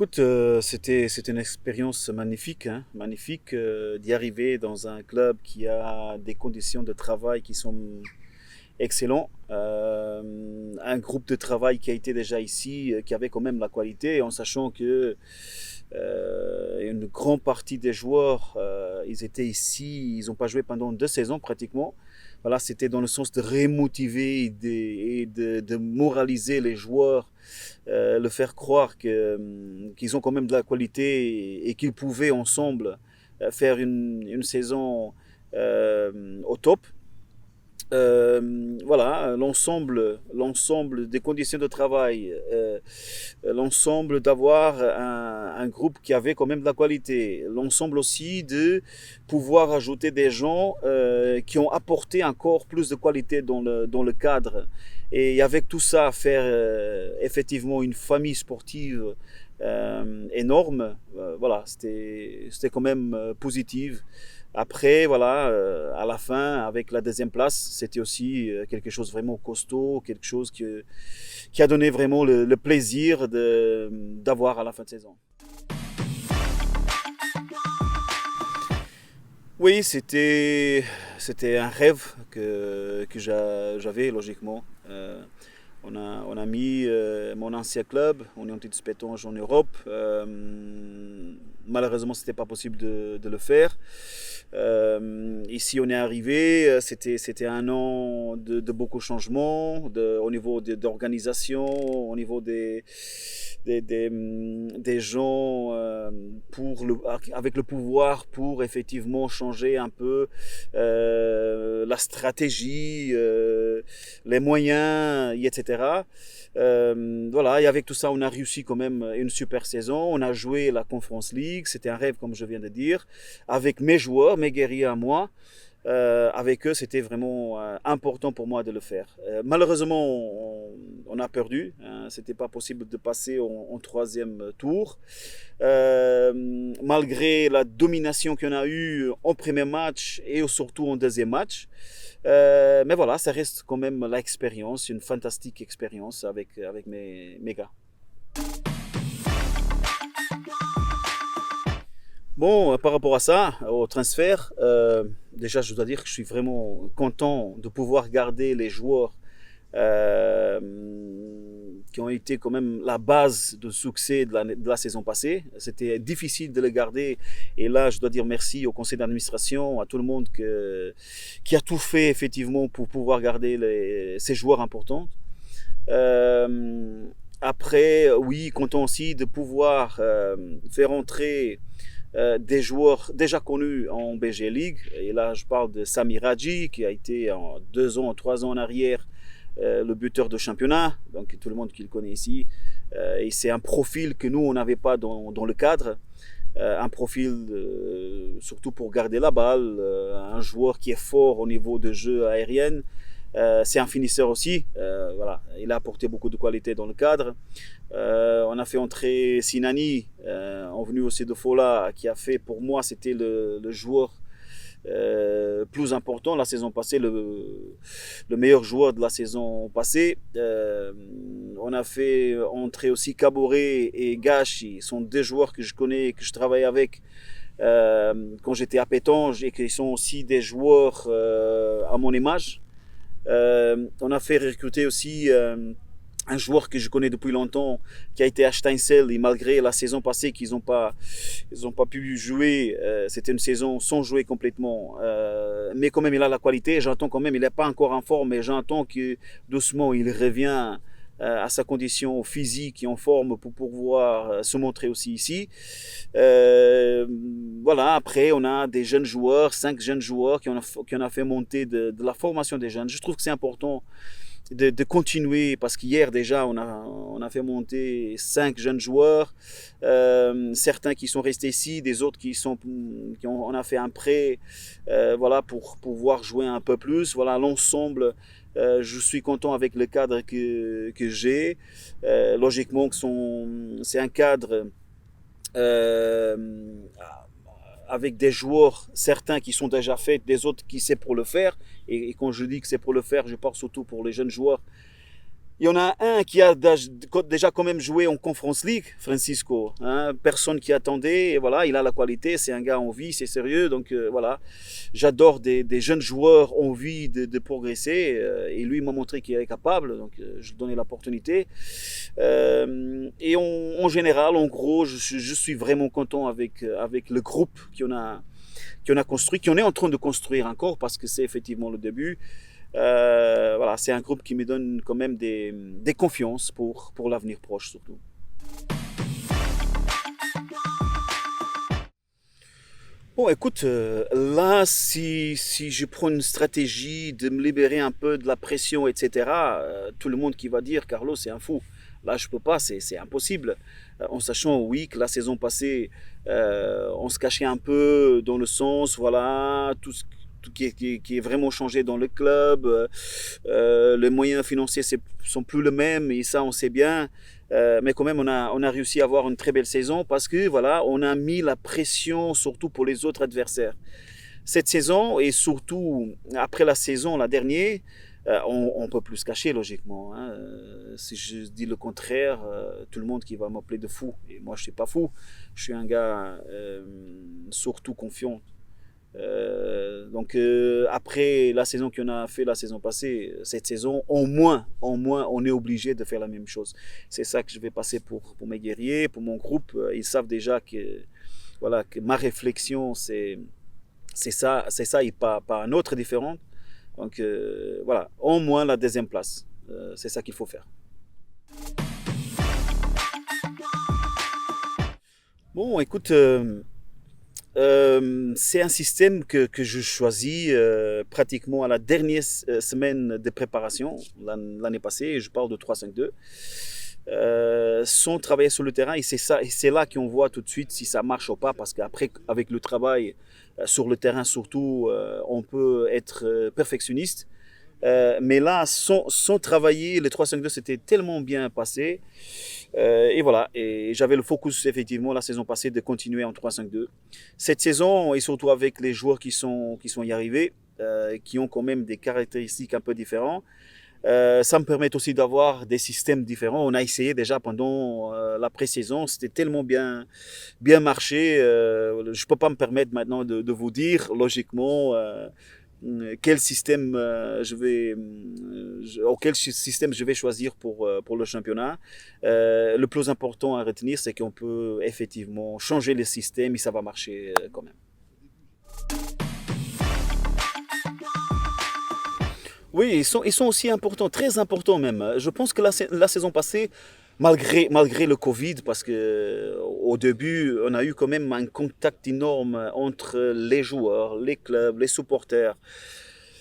Écoute, c'était une expérience magnifique, hein, magnifique d'y arriver dans un club qui a des conditions de travail qui sont excellentes, un groupe de travail qui a été déjà ici, qui avait quand même la qualité, en sachant que une grande partie des joueurs, ils étaient ici, ils n'ont pas joué pendant 2 saisons pratiquement. Voilà, c'était dans le sens de remotiver et de moraliser les joueurs, le faire croire qu'ils ont quand même de la qualité et qu'ils pouvaient ensemble faire une saison au top. Voilà, l'ensemble des conditions de travail, l'ensemble d'avoir un groupe qui avait quand même de la qualité, l'ensemble aussi de pouvoir ajouter des gens qui ont apporté encore plus de qualité dans le cadre. Et avec tout ça, faire effectivement une famille sportive énorme, voilà, c'était quand même positif. Après, voilà, à la fin, avec la deuxième place, c'était aussi quelque chose de vraiment costaud, quelque chose qui a donné vraiment le plaisir d'avoir à la fin de saison. Oui, c'était un rêve que j'avais, logiquement. On a mis mon ancien club, on est en petite pétanche en Europe. Malheureusement, c'était pas possible de le faire. Ici, on est arrivé, c'était un an de beaucoup de changements au niveau d'organisation, au niveau des gens avec le pouvoir pour effectivement changer un peu la stratégie, les moyens, etc. Voilà, et avec tout ça, on a réussi quand même une super saison. On a joué la Conference League, c'était un rêve, comme je viens de dire, avec mes joueurs, mes guerriers à moi. Avec eux, c'était vraiment important pour moi de le faire. Malheureusement, on a perdu. Hein, c'était pas possible de passer en troisième tour. Malgré la domination qu'on a eue en premier match et surtout en deuxième match. Mais voilà, ça reste quand même l'expérience, une fantastique expérience avec mes gars. Bon, par rapport à ça, au transfert, déjà je dois dire que je suis vraiment content de pouvoir garder les joueurs euh, qui ont été quand même la base de succès de la saison passée. C'était difficile de les garder et là je dois dire merci au conseil d'administration, à tout le monde qui a tout fait effectivement pour pouvoir garder ces joueurs importants. Euh, Après, oui, content aussi de pouvoir faire entrer des joueurs déjà connus en BG League. Et là, je parle de Sami Radji, qui a été en 2 ans, 3 ans en arrière le buteur de championnat, donc tout le monde qui le connaît ici. Et c'est un profil que nous, on n'avait pas dans le cadre. Un profil surtout pour garder la balle, un joueur qui est fort au niveau de jeu aérien. C'est un finisseur aussi. Voilà. Il a apporté beaucoup de qualité dans le cadre. On a fait entrer Sinani, en venu aussi de Fola, qui a fait, pour moi, c'était le joueur plus important la saison passée, le meilleur joueur de la saison passée. On a fait entrer aussi Caboret et Gash, ils sont deux joueurs que je connais, que je travaille avec quand j'étais à Pétange et qui sont aussi des joueurs à mon image. On a fait recruter aussi un joueur que je connais depuis longtemps qui a été à Steinsel et malgré la saison passée qu'ils ont pas pu jouer, c'était une saison sans jouer complètement, mais quand même il a la qualité. J'entends quand même il n'est pas encore en forme, mais j'entends que doucement il revient à sa condition physique et en forme pour pouvoir se montrer aussi ici. Euh, voilà, après on a des jeunes joueurs, 5 jeunes joueurs qui ont fait monter de la formation des jeunes. Je trouve que c'est important de continuer parce qu'hier déjà on a fait monter 5 jeunes joueurs, certains qui sont restés ici, des autres on a fait un prêt, voilà, pour pouvoir jouer un peu plus. Voilà, l'ensemble, je suis content avec le cadre que j'ai. Logiquement c'est un cadre euh, avec des joueurs, certains qui sont déjà faits, des autres qui c'est pour le faire. Et quand je dis que c'est pour le faire, je parle surtout pour les jeunes joueurs Il y en a un qui a déjà quand même joué en Conference League, Francisco. Hein, personne qui attendait. Et voilà, il a la qualité. C'est un gars en vie, c'est sérieux. Donc voilà, j'adore des jeunes joueurs en vie de progresser. Et lui m'a montré qu'il est capable. Donc je lui donnais l'opportunité. Et en général, en gros, je suis vraiment content avec le groupe qu'on a construit, qu'on est en train de construire encore parce que c'est effectivement le début. Voilà, c'est un groupe qui me donne quand même des confiances pour l'avenir proche surtout. Bon, écoute, là, si je prends une stratégie de me libérer un peu de la pression, etc., tout le monde qui va dire Carlos, c'est un fou. Là, je peux pas, c'est impossible. En sachant, oui, que la saison passée, on se cachait un peu dans le sens, voilà, tout qui est vraiment changé dans le club. Les moyens financiers sont plus les mêmes, et ça, on sait bien. Mais quand même, on a réussi à avoir une très belle saison parce que voilà, on a mis la pression surtout pour les autres adversaires. Cette saison et surtout après la saison, la dernière, on peut plus se cacher logiquement. Hein. Si je dis le contraire, tout le monde qui va m'appeler de fou. Et moi, je suis pas fou. Je suis un gars surtout confiant. Donc après la saison qu'on a fait la saison passée, cette saison, au moins, on est obligé de faire la même chose. C'est ça que je vais passer pour mes guerriers, pour mon groupe. Ils savent déjà que, voilà, que ma réflexion, c'est ça et pas un autre différent. Donc voilà, au moins la deuxième place. C'est ça qu'il faut faire. Bon, écoute, c'est un système que je choisis pratiquement à la dernière semaine de préparation, l'année passée, je parle de 3-5-2, sans travailler sur le terrain. Et c'est là qu'on voit tout de suite si ça marche ou pas, parce qu'après, avec le travail sur le terrain surtout, on peut être perfectionniste. Mais là, sans travailler, le 3-5-2 s'était tellement bien passé. Et voilà, et j'avais le focus effectivement la saison passée de continuer en 3-5-2. Cette saison, et surtout avec les joueurs qui sont y arrivés, qui ont quand même des caractéristiques un peu différentes, ça me permet aussi d'avoir des systèmes différents. On a essayé déjà pendant la pré-saison, c'était tellement bien marché. Je ne peux pas me permettre maintenant de vous dire logiquement quel système auquel système je vais choisir pour le championnat. Le plus important à retenir, c'est qu'on peut effectivement changer le système et ça va marcher quand même. Oui, ils sont aussi importants, très importants même. Je pense que la saison passée, malgré le Covid, parce que au début, on a eu quand même un contact énorme entre les joueurs, les clubs, les supporters.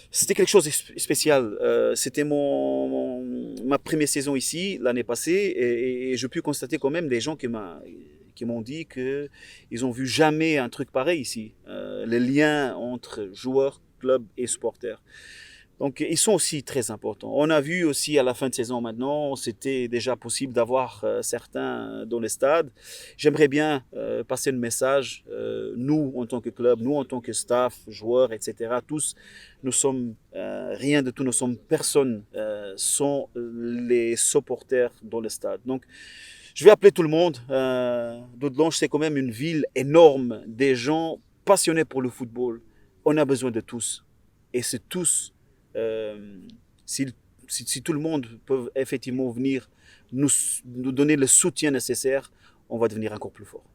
C'était quelque chose de spécial. C'était ma première saison ici, l'année passée, et je pu constater quand même des gens qui m'ont dit qu'ils ont vu jamais un truc pareil ici. Les liens entre joueurs, clubs et supporters. Donc ils sont aussi très importants. On a vu aussi à la fin de saison maintenant, c'était déjà possible d'avoir certains dans les stades. J'aimerais bien passer le message, nous en tant que club, nous en tant que staff, joueurs, etc. Tous, nous sommes rien de tout, nous sommes personne sans les supporters dans le stade. Donc je vais appeler tout le monde. Daudelange, c'est quand même une ville énorme, des gens passionnés pour le football. On a besoin de tous. Et c'est tous euh, si, si tout le monde peut effectivement venir nous donner le soutien nécessaire, on va devenir encore plus fort.